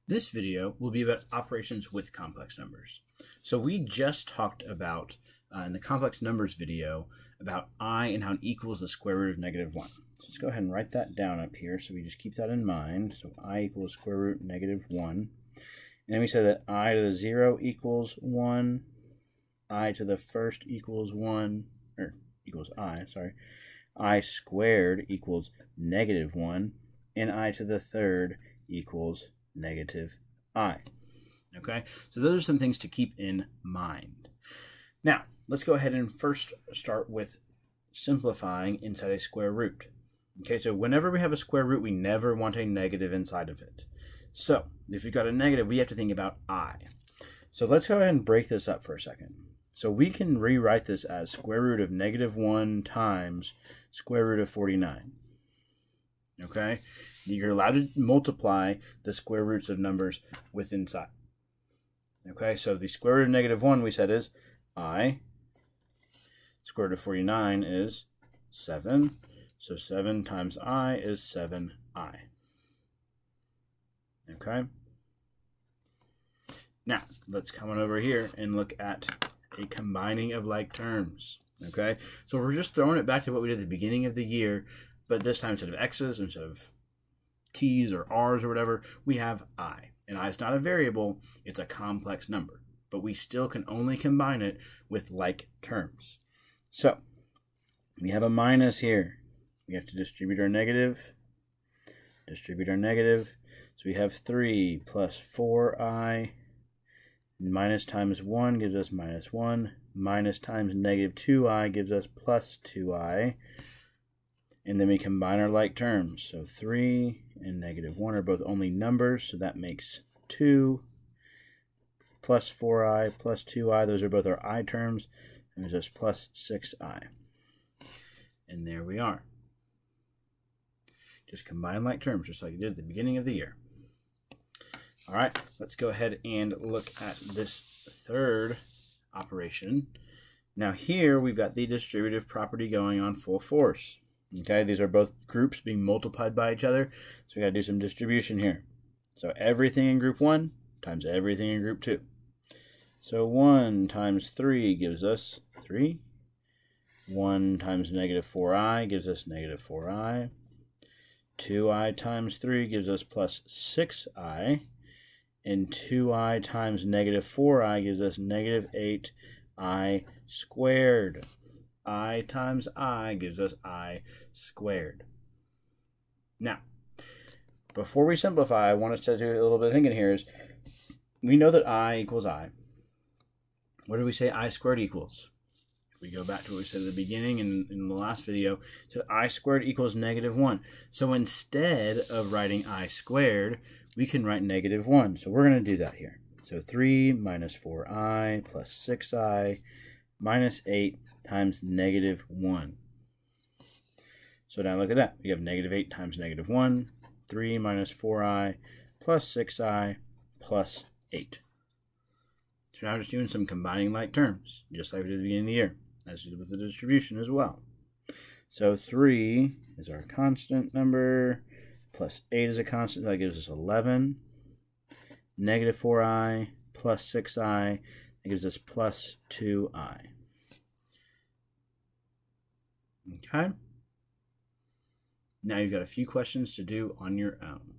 This video will be about operations with complex numbers. So we just talked about, in the complex numbers video, about I and how it equals the square root of -1. So let's go ahead and write that down up here so we just keep that in mind. So I equals square root -1. And then we said that I to the 0 equals 1, I to the first equals 1, or equals I, sorry. I squared equals -1, and I to the third equals -I. Okay, so those are some things to keep in mind. Now, let's go ahead and first start with simplifying inside a square root. Okay, so whenever we have a square root, we never want a negative inside of it. So, if you've got a negative, we have to think about I. So let's go ahead and break this up for a second. So we can rewrite this as square root of -1 times square root of 49. Okay? You're allowed to multiply the square roots of numbers with inside. Okay, so the square root of -1 we said is I. Square root of 49 is 7. So 7 times I is 7I. Okay? Now, let's come on over here and look at a combining of like terms. Okay? So we're just throwing it back to what we did at the beginning of the year, but this time instead of x's, instead of t's or r's or whatever, we have I. And I is not a variable, it's a complex number. But we still can only combine it with like terms. So, we have a minus here. We have to distribute our negative. So we have 3 plus 4i. Minus times 1 gives us -1. Minus times -2i gives us +2i. And then we combine our like terms. So 3 and -1 are both only numbers, so that makes 2 plus 4i plus 2i. Those are both our I terms, and there's just plus 6i. And there we are. Just combine like terms, just like you did at the beginning of the year. All right, let's go ahead and look at this third operation. Now here we've got the distributive property going on full force. Okay, these are both groups being multiplied by each other, so we got to do some distribution here. So everything in group 1 times everything in group 2. So 1 times 3 gives us 3. 1 times -4i gives us -4i. 2i times 3 gives us plus 6i. And 2i times -4i gives us -8i squared. I times I gives us I squared. Now, before we simplify, I want us to do a little bit of thinking here. Is we know that I equals I. What do we say I squared equals? If we go back to what we said at the beginning in the last video, so I squared equals -1. So instead of writing I squared, we can write -1. So we're going to do that here. So 3 minus 4i plus 6i minus 8 times -1. So now look at that. We have -8 times -1. 3 minus 4i plus 6i plus 8. So now we're just doing some combining like terms, just like we did at the beginning of the year, as we did with the distribution as well. So 3 is our constant number, plus 8 is a constant, that gives us 11. -4i plus 6i, that gives us plus 2i. Okay? Now you've got a few questions to do on your own.